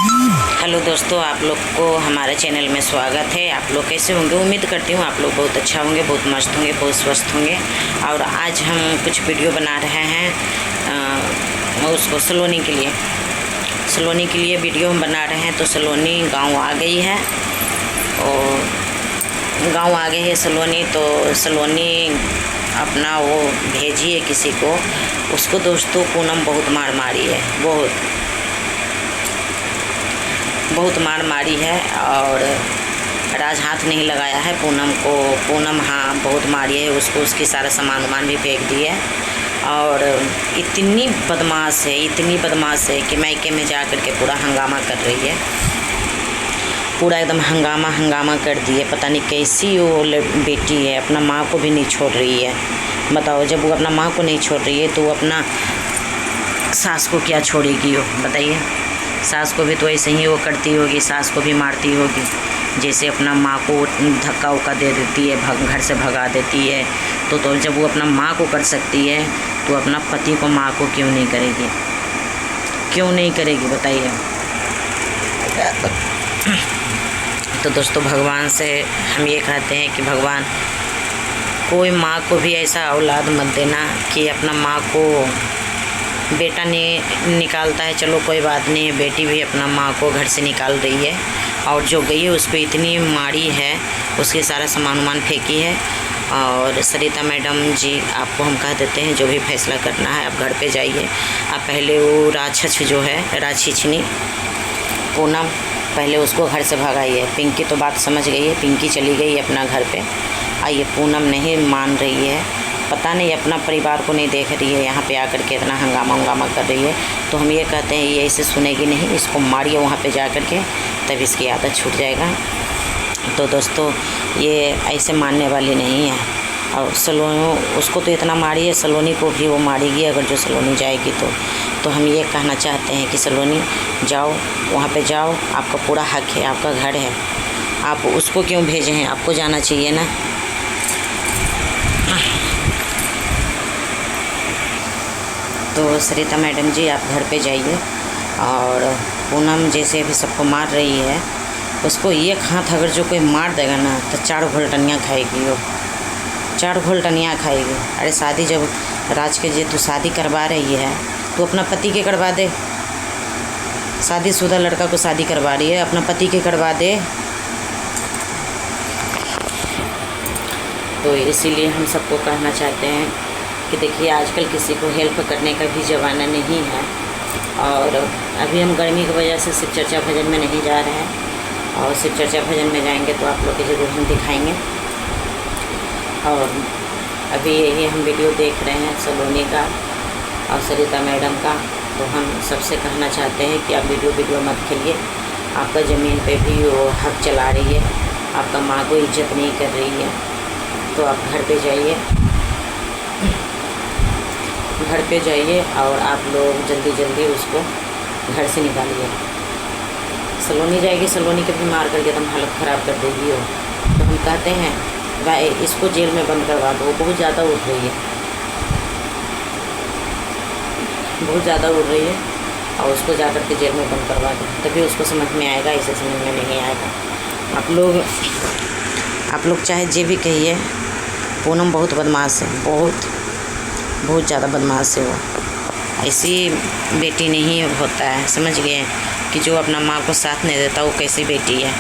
Hello दोस्तों, आप लोग को हमारे चैनल में स्वागत है। आप लोग कैसे होंगे? उम्मीद करती हूँ आप लोग बहुत अच्छा होंगे, बहुत मस्त होंगे, बहुत स्वस्थ होंगे। और आज हम कुछ वीडियो बना रहे हैं उसको सलोनी के लिए वीडियो हम बना रहे हैं। तो सलोनी गांव आ गई है और गांव आ गई है सलोनी। तो सलोनी अपना वो भेजी है किसी को। उसको दोस्तों पूनम बहुत मार मारी है, बहुत मार मारी है। और राज हाथ नहीं लगाया है पूनम को। पूनम हाँ बहुत मारी है उसको, उसकी सारा सामान भी फेंक दी है। और इतनी बदमाश है कि मायके में जा कर के पूरा हंगामा कर रही है, पूरा एकदम हंगामा कर दी है। पता नहीं कैसी वो बेटी है, अपना माँ को भी नहीं छोड़ रही है। बताओ, जब वो अपना माँ को नहीं छोड़ रही है तो वो अपना सास को क्या छोड़ेगी? वो बताइए, सास को भी तो ऐसे ही वो करती होगी, सास को भी मारती होगी। जैसे अपना माँ को धक्का उक्का दे देती है, घर से भगा देती है। तो जब वो अपना माँ को कर सकती है तो अपना पति को, माँ को क्यों नहीं करेगी? बताइए। तो दोस्तों, भगवान से हम ये कहते हैं कि भगवान कोई माँ को भी ऐसा औलाद मत देना कि अपना माँ को बेटा ने निकालता है। चलो कोई बात नहीं है, बेटी भी अपना माँ को घर से निकाल रही है। और जो गई है उसको इतनी मारी है, उसके सारा सामान फेंकी है। और सरिता मैडम जी, आपको हम कह देते हैं जो भी फैसला करना है आप घर पे जाइए। आप पहले वो राक्षस जो है, राक्षसनी पूनम, पहले उसको घर से भगाइए। पिंकी तो बात समझ गई है, पिंकी चली गई अपना घर पे। आइए, पूनम नहीं मान रही है, पता नहीं अपना परिवार को नहीं देख रही है, यहाँ पे आकर के इतना हंगामा कर रही है। तो हम ये कहते हैं ये ऐसे सुनेगी नहीं, इसको मारिए वहाँ पे जा कर के, तब इसकी आदत छूट जाएगा। तो दोस्तों, ये ऐसे मानने वाली नहीं है। और सलोनी उसको तो इतना मारी है, सलोनी को भी वो मारेगी अगर जो सलोनी जाएगी तो हम ये कहना चाहते हैं कि सलोनी जाओ, वहाँ पे जाओ, आपका पूरा हक है, आपका घर है। आप उसको क्यों भेजे हैं? आपको जाना चाहिए ना। तो सरिता मैडम जी, आप घर पे जाइए। और पूनम जैसे अभी सबको मार रही है, उसको एक हाथ अगर जो कोई मार देगा ना तो 4 घोलटनियाँ खाएगी वो, 4 घोलटनियाँ खाएगी। अरे शादी जब राज के जे तू शादी करवा रही है तो अपना पति के करवा दे। शादीशुदा लड़का को शादी करवा रही है, अपना पति के करवा दे। तो इसीलिए हम सबको कहना चाहते हैं कि देखिए, आजकल किसी को हेल्प करने का भी ज़माना नहीं है। और अभी हम गर्मी की वजह से शिव चर्चा भजन में नहीं जा रहे हैं, और शिव चर्चा भजन में जाएंगे तो आप लोग को ज़रूर हम दिखाएंगे। और अभी यही हम वीडियो देख रहे हैं सलोनी का और सरिता मैडम का। तो हम सबसे कहना चाहते हैं कि आप वीडियो मत खेलिए। आपका ज़मीन पे भी वो हक चला रही है, आपका माँ को इज्जत नहीं कर रही है। तो आप घर पे जाइए और आप लोग जल्दी उसको घर से निकालिए। सलोनी जाएगी, सलोनी के भी मार करके एकदम हालत ख़राब कर देगी वो। तो हम कहते हैं भाई इसको जेल में बंद करवा दो, बहुत ज़्यादा उड़ रही है, और उसको जा कर के जेल में बंद करवा दो, तभी उसको समझ में आएगा, ऐसे समझ में नहीं आएगा। आप लोग चाहे जे भी कहिए, पूनम बहुत बदमाश है, बहुत ज़्यादा बदमाश है वो। ऐसी बेटी नहीं होता है, समझ गए कि जो अपना माँ को साथ नहीं देता वो कैसी बेटी है।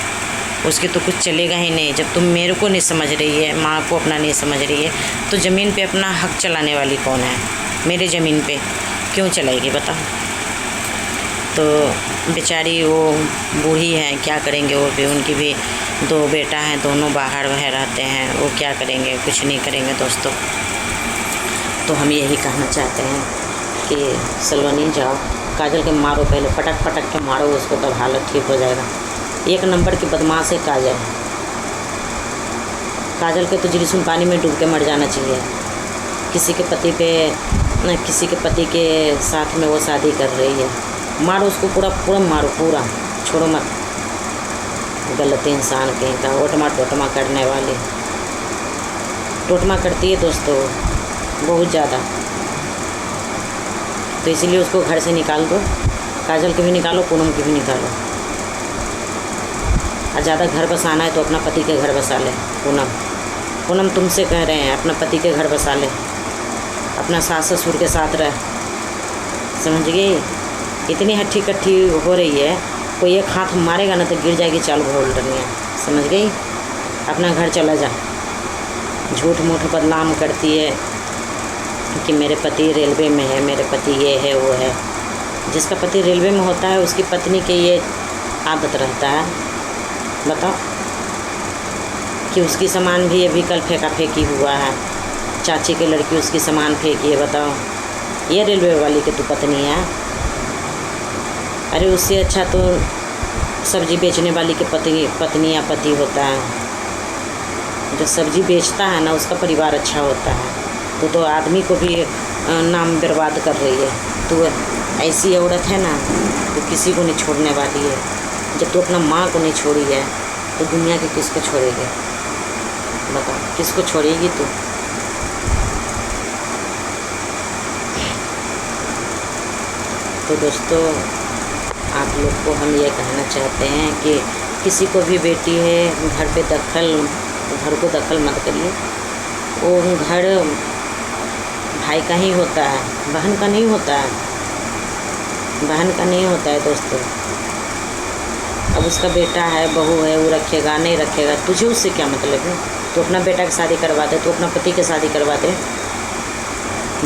उसके तो कुछ चलेगा ही नहीं। जब तुम मेरे को नहीं समझ रही है, माँ को अपना नहीं समझ रही है, तो ज़मीन पे अपना हक चलाने वाली कौन है? मेरे ज़मीन पे क्यों चलाएगी बताओ? तो बेचारी वो बूढ़ी है, क्या करेंगे वो भी? उनकी भी 2 बेटा हैं, दोनों बाहर रहते हैं, वो क्या करेंगे? कुछ नहीं करेंगे दोस्तों। तो हम यही कहना चाहते हैं कि सलोनी जाओ, काजल के मारो, पहले पटक के मारो उसको, तब हालत ठीक हो जाएगा। 1 नंबर की बदमाश है काजल के तो जिस्म पानी में डूब के मर जाना चाहिए। किसी के पति के साथ में वो शादी कर रही है, मारो उसको, पूरा मारो, पूरा छोड़ो मत। गलत इंसान कहीं का, टोटमा करने वाली, टोटमा करती है दोस्तों बहुत ज़्यादा। तो इसीलिए उसको घर से निकाल दो, काजल के भी निकालो, पूनम के भी निकालो। और ज़्यादा घर बसाना है तो अपना पति के घर बसा ले। पूनम तुमसे कह रहे हैं, अपना पति के घर बसा ले, अपना सास ससुर के साथ रह। समझ गई? इतनी हट्ठी कट्ठी हो रही है, कोई एक हाथ मारेगा ना तो गिर जाएगी चाल घोल रही है। समझ गई? अपना घर चला जा। झूठ मूठ बदनाम करती है कि मेरे पति रेलवे में है, मेरे पति ये है वो है। जिसका पति रेलवे में होता है उसकी पत्नी के ये आदत रहता है। बताओ कि उसकी सामान भी अभी कल फेंका फेंकी हुआ है, चाची के लड़की उसकी सामान फेंकी है। बताओ ये रेलवे वाली की तू पत्नी है? अरे उससे अच्छा तो सब्जी बेचने वाली के पत्नी या पति होता है। जो सब्जी बेचता है ना उसका परिवार अच्छा होता है। तो आदमी को भी नाम बर्बाद कर रही है। तू ऐसी औरत है ना, तो किसी को नहीं छोड़ने वाली है। जब तू अपना माँ को नहीं छोड़ी है तो दुनिया के किसको छोड़ेगी? बताओ किसको छोड़ेगी तू? तो दोस्तों आप लोग को हम ये कहना चाहते हैं कि किसी को भी बेटी है घर को दखल मत करिए। वो घर भाई का ही होता है, बहन का नहीं होता है। बहन का नहीं होता है दोस्तों। अब उसका बेटा है, बहू है, वो रखेगा नहीं रखेगा, तुझे उससे क्या मतलब है? तो अपना बेटा की शादी करवा दे, तो अपना पति की शादी करवा दे।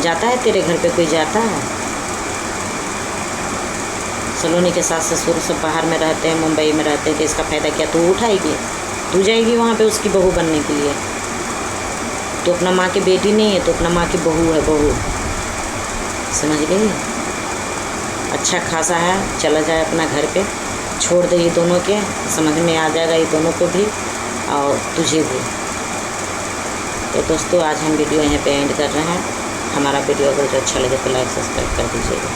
जाता है तेरे घर पे कोई? जाता है? सलोनी के सास ससुर सब बाहर में रहते हैं, मुंबई में रहते हैं, तो इसका फ़ायदा क्या? तू उठाएगी? तू जाएगी वहाँ पे उसकी बहू बनने के लिए? तो अपना माँ की बेटी नहीं है, तो अपना माँ की बहू है, बहू। समझ गई? अच्छा खासा है, चला जाए अपना घर पे, छोड़ दे ये दोनों के। समझ में आ जाएगा ये दोनों को भी और तुझे भी। तो दोस्तों आज हम वीडियो यहाँ पे एंड कर रहे हैं। हमारा वीडियो अगर जो अच्छा लगे तो लाइक सब्सक्राइब कर दीजिएगा।